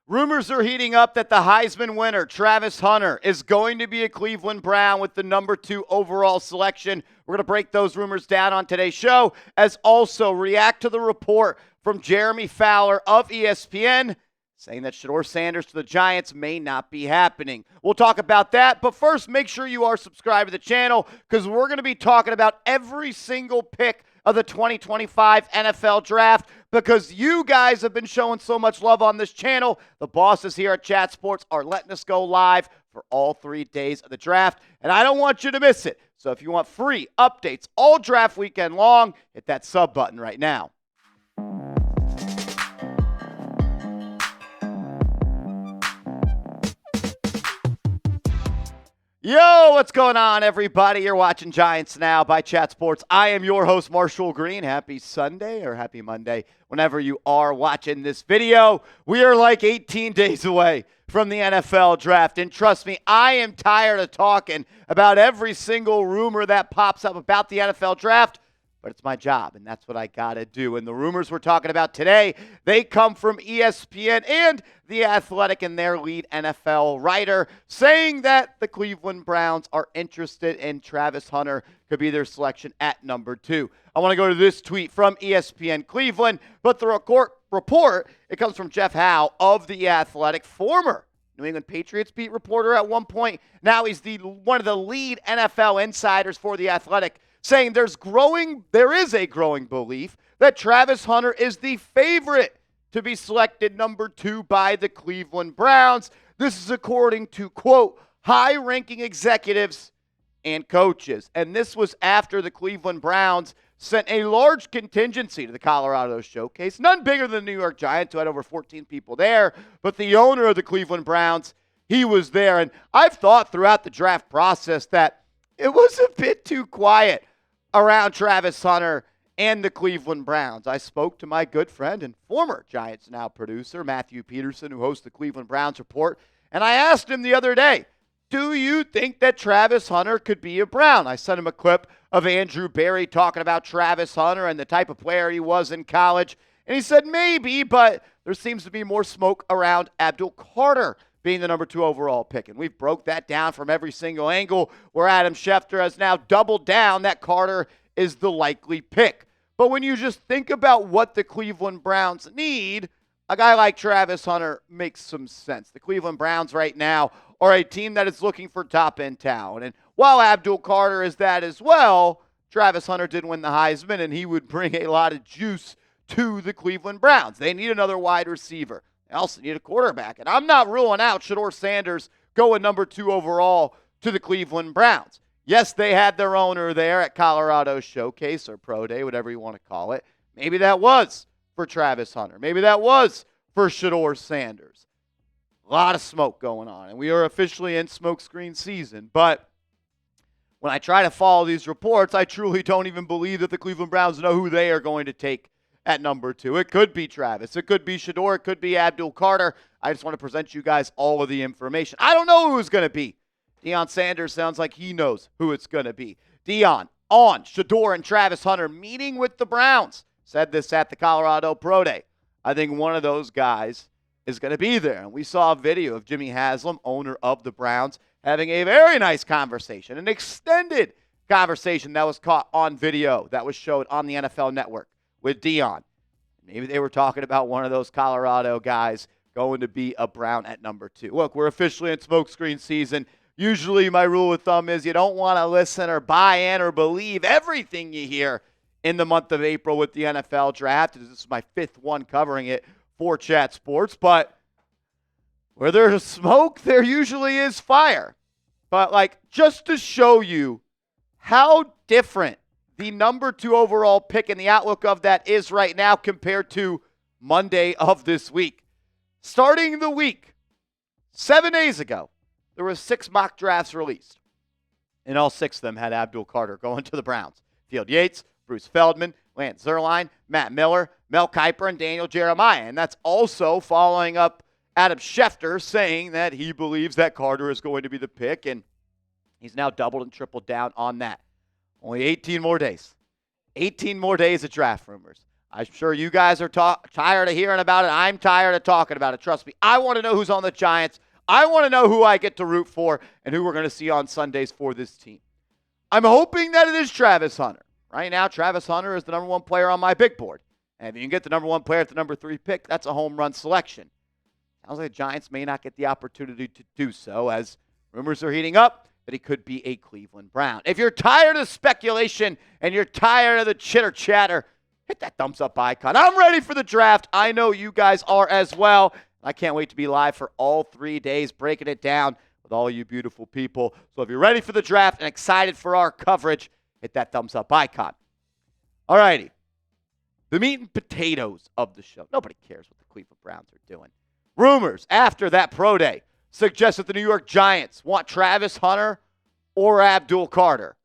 Rumors are heating up that the Heisman winner, Travis Hunter, is going to be a Cleveland Brown with the number 2 overall selection. We're going to break those rumors down on today's show, as also react to the report from Jeremy Fowler of ESPN saying that Shedeur Sanders to the Giants may not be happening. We'll talk about that, but first, make sure you are subscribed to the channel because we're going to be talking about every single pick of the 2025 NFL Draft because you guys have been showing so much love on this channel. The bosses here at Chat Sports are letting us go live for all 3 days of the draft, and I don't want you to miss it. So if you want free updates all draft weekend long, hit that sub button right now. Yo, what's going on, everybody? You're watching Giants Now by Chat Sports. I am your host, Marshall Green. Happy Sunday or happy Monday, whenever you are watching this video. We are like 18 days away from the NFL Draft, and trust me, I am tired of talking about every single rumor that pops up about the NFL Draft, but it's my job, and that's what I got to do. And the rumors we're talking about today, they come from ESPN and The Athletic and their lead NFL writer saying that the Cleveland Browns are interested in Travis Hunter, could be their selection at number 2. I want to go to this tweet from ESPN Cleveland, but the report, it comes from Jeff Howe of The Athletic, former New England Patriots beat reporter at one point. Now he's one of the lead NFL insiders for The Athletic, saying there is a growing belief that Travis Hunter is the favorite to be selected number 2 by the Cleveland Browns. This is according to, quote, high-ranking executives and coaches. And this was after the Cleveland Browns sent a large contingency to the Colorado Showcase, none bigger than the New York Giants, who had over 14 people there, but the owner of the Cleveland Browns, he was there. And I've thought throughout the draft process that it was a bit too quiet around Travis Hunter and the Cleveland Browns. I spoke to my good friend and former Giants Now producer, Matthew Peterson, who hosts the Cleveland Browns Report, and I asked him the other day, do you think that Travis Hunter could be a Brown? I sent him a clip of Andrew Berry talking about Travis Hunter and the type of player he was in college, and he said maybe, but there seems to be more smoke around Abdul Carter being the number 2 overall pick. And we've broke that down from every single angle where Adam Schefter has now doubled down that Carter is the likely pick. But when you just think about what the Cleveland Browns need, a guy like Travis Hunter makes some sense. The Cleveland Browns right now are a team that is looking for top-end talent. And while Abdul Carter is that as well, Travis Hunter did win the Heisman, and he would bring a lot of juice to the Cleveland Browns. They need another wide receiver. They also need a quarterback. And I'm not ruling out Shedeur Sanders going number 2 overall to the Cleveland Browns. Yes, they had their owner there at Colorado Showcase or Pro Day, whatever you want to call it. Maybe that was for Travis Hunter. Maybe that was for Shedeur Sanders. A lot of smoke going on, and we are officially in smokescreen season. But when I try to follow these reports, I truly don't even believe that the Cleveland Browns know who they are going to take at number 2. It could be Travis. It could be Shedeur. It could be Abdul Carter. I just want to present you guys all of the information. I don't know who it's going to be. Deion Sanders sounds like he knows who it's going to be. Deion on Shedeur and Travis Hunter meeting with the Browns. Said this at the Colorado Pro Day. I think one of those guys is going to be there. And we saw a video of Jimmy Haslam, owner of the Browns, having a very nice conversation, an extended conversation that was caught on video that was showed on the NFL Network with Deion. Maybe they were talking about one of those Colorado guys going to be a Brown at number 2. Look, we're officially in smokescreen season. Usually my rule of thumb is you don't want to listen or buy in or believe everything you hear in the month of April with the NFL Draft. This is my 5th one covering it for Chat Sports. But where there's smoke, there usually is fire. But just to show you how different the number 2 overall pick and the outlook of that is right now compared to Monday of this week. Starting the week, 7 days ago, there were 6 mock drafts released, and all 6 of them had Abdul Carter going to the Browns. Field Yates, Bruce Feldman, Lance Zierlein, Matt Miller, Mel Kiper, and Daniel Jeremiah. And that's also following up Adam Schefter saying that he believes that Carter is going to be the pick, and he's now doubled and tripled down on that. Only 18 more days. 18 more days of draft rumors. I'm sure you guys are tired of hearing about it. I'm tired of talking about it. Trust me. I want to know who's on the Giants. I want to know who I get to root for and who we're going to see on Sundays for this team. I'm hoping that it is Travis Hunter. Right now, Travis Hunter is the number one player on my big board. And if you can get the number one player at the number 3 pick, that's a home run selection. Sounds like the Giants may not get the opportunity to do so, as rumors are heating up that he could be a Cleveland Brown. If you're tired of speculation and you're tired of the chitter chatter, hit that thumbs up icon. I'm ready for the draft. I know you guys are as well. I can't wait to be live for all 3 days, breaking it down with all you beautiful people. So if you're ready for the draft and excited for our coverage, hit that thumbs up icon. All righty. The meat and potatoes of the show. Nobody cares what the Cleveland Browns are doing. Rumors after that pro day suggest that the New York Giants want Travis Hunter or Abdul Carter.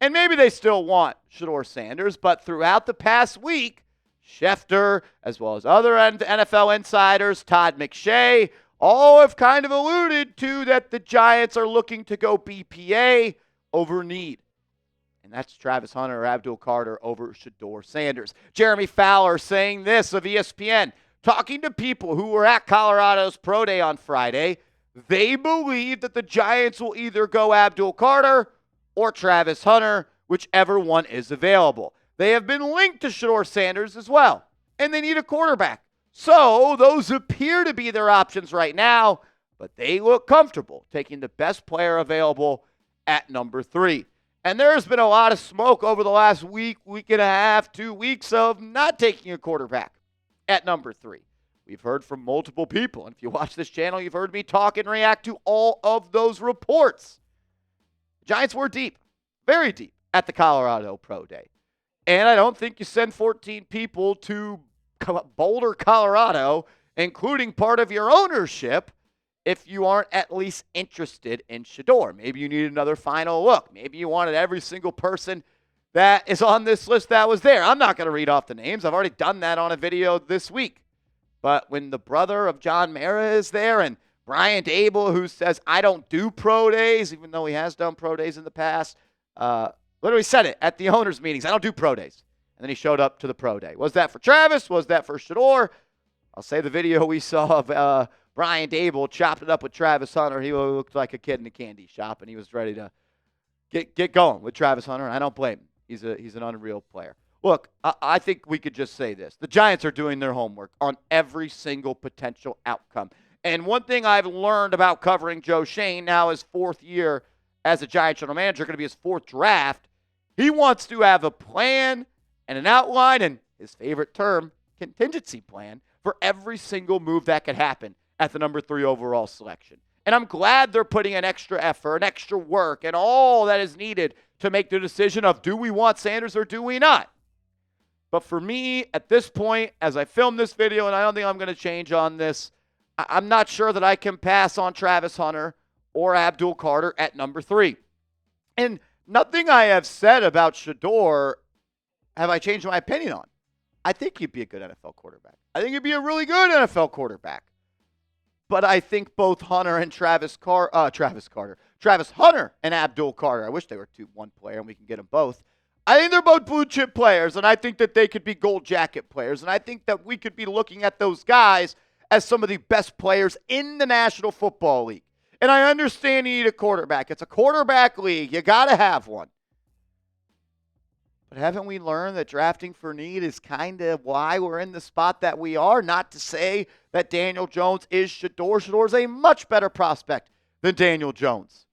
And maybe they still want Shedeur Sanders, but throughout the past week, Schefter, as well as other NFL insiders, Todd McShay, all have kind of alluded to that the Giants are looking to go BPA over need. And that's Travis Hunter or Abdul Carter over Shedeur Sanders. Jeremy Fowler saying this of ESPN, talking to people who were at Colorado's pro day on Friday, they believe that the Giants will either go Abdul Carter or Travis Hunter, whichever one is available. They have been linked to Shedeur Sanders as well, and they need a quarterback. So those appear to be their options right now, but they look comfortable taking the best player available at number 3. And there's been a lot of smoke over the last week, week and a half, 2 weeks of not taking a quarterback at number 3. We've heard from multiple people, and if you watch this channel, you've heard me talk and react to all of those reports. The Giants were deep, very deep, at the Colorado Pro Day. And I don't think you send 14 people to Boulder, Colorado, including part of your ownership, if you aren't at least interested in Shedeur. Maybe you need another final look. Maybe you wanted every single person that is on this list that was there. I'm not going to read off the names. I've already done that on a video this week. But when the brother of John Mara is there and Brian Dable, who says, I don't do pro days, even though he has done pro days in the past, literally said it at the owners' meetings. I don't do pro days. And then he showed up to the pro day. Was that for Travis? Was that for Shedeur? I'll say the video we saw of Brian Dable chopped it up with Travis Hunter. He looked like a kid in a candy shop, and he was ready to get going with Travis Hunter, and I don't blame him. He's an unreal player. Look, I think we could just say this. The Giants are doing their homework on every single potential outcome. And one thing I've learned about covering Joe Schoen, now his 4th year as a Giants general manager, going to be his 4th draft, he wants to have a plan and an outline and his favorite term, contingency plan, for every single move that could happen at the number 3 overall selection. And I'm glad they're putting an extra effort, an extra work, and all that is needed to make the decision of do we want Sanders or do we not? But for me, at this point, as I film this video, and I don't think I'm going to change on this, I'm not sure that I can pass on Travis Hunter or Abdul Carter at number 3. And nothing I have said about Shedeur have I changed my opinion on. I think he'd be a good NFL quarterback. I think he'd be a really good NFL quarterback. But I think both Hunter and Travis Hunter and Abdul Carter, I wish they were one player and we can get them both. I think they're both blue chip players, and I think that they could be gold jacket players. And I think that we could be looking at those guys as some of the best players in the National Football League. And I understand you need a quarterback. It's a quarterback league. You got to have one. But haven't we learned that drafting for need is kind of why we're in the spot that we are? Not to say that Daniel Jones is Shedeur. Shedeur is a much better prospect than Daniel Jones.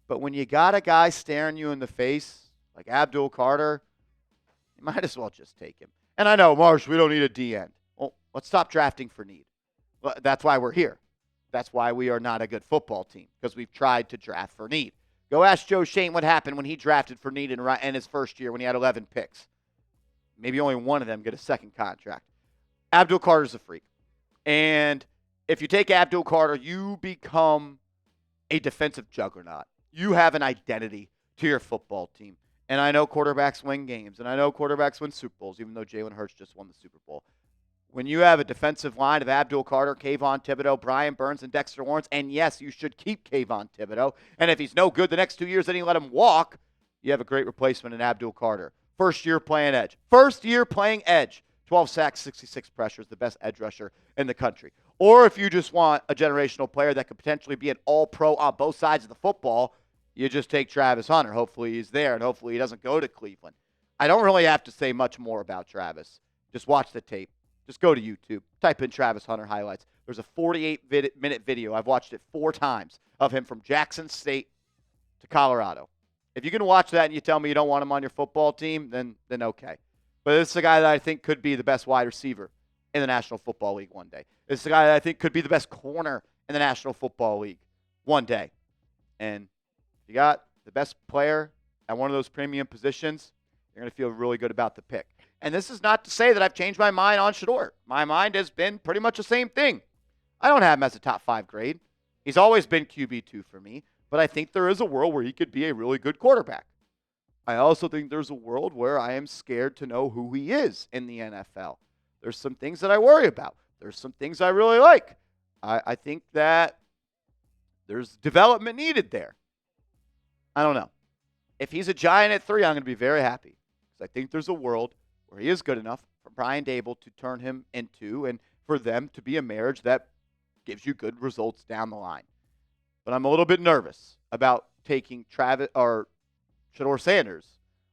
But when you got a guy staring you in the face, like Abdul Carter, you might as well just take him. And I know, Marsh, we don't need a D end. Well, let's stop drafting for need. Well, that's why we're here. That's why we are not a good football team, because we've tried to draft for need. Go ask Joe Schoen what happened when he drafted for need in his first year when he had 11 picks. Maybe only one of them get a second contract. Abdul Carter's a freak. And if you take Abdul Carter, you become a defensive juggernaut. You have an identity to your football team. And I know quarterbacks win games, and I know quarterbacks win Super Bowls, even though Jalen Hurts just won the Super Bowl. When you have a defensive line of Abdul Carter, Kayvon Thibodeau, Brian Burns, and Dexter Lawrence, and yes, you should keep Kayvon Thibodeau, and if he's no good the next 2 years, then you let him walk, you have a great replacement in Abdul Carter. First year playing edge. 12 sacks, 66 pressures, the best edge rusher in the country. Or if you just want a generational player that could potentially be an all-pro on both sides of the football, you just take Travis Hunter. Hopefully he's there, and hopefully he doesn't go to Cleveland. I don't really have to say much more about Travis. Just watch the tape. Just go to YouTube. Type in Travis Hunter highlights. There's a 48-minute video. I've watched it 4 times of him from Jackson State to Colorado. If you can watch that and you tell me you don't want him on your football team, then okay. But this is a guy that I think could be the best wide receiver in the National Football League one day. This is a guy that I think could be the best corner in the National Football League one day. And if you got the best player at one of those premium positions, you're going to feel really good about the pick. And this is not to say that I've changed my mind on Shedeur. My mind has been pretty much the same thing. I don't have him as a top 5 grade. He's always been QB2 for me, but I think there is a world where he could be a really good quarterback. I also think there's a world where I am scared to know who he is in the NFL. There's some things that I worry about. There's some things I really like. I think that there's development needed there. I don't know. If he's a Giant at 3, I'm going to be very happy because I think there's a world where he is good enough for Brian Dable to turn him into and for them to be a marriage that gives you good results down the line. But I'm a little bit nervous about taking Travis or Shedeur Sanders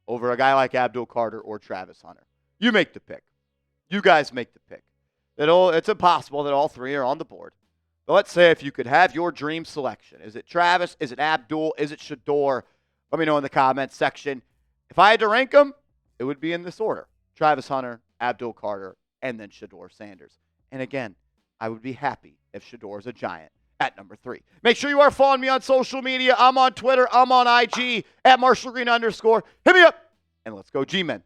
over a guy like Abdul Carter or Travis Hunter. You make the pick. You guys make the pick. It's impossible that all 3 are on the board. But let's say if you could have your dream selection. Is it Travis? Is it Abdul? Is it Shedeur? Let me know in the comments section. If I had to rank them, it would be in this order. Travis Hunter, Abdul Carter, and then Shedeur Sanders. And again, I would be happy if Shedeur is a Giant at number 3. Make sure you are following me on social media. I'm on Twitter. I'm on IG at @MarshallGreen_. Hit me up, and let's go G-Men.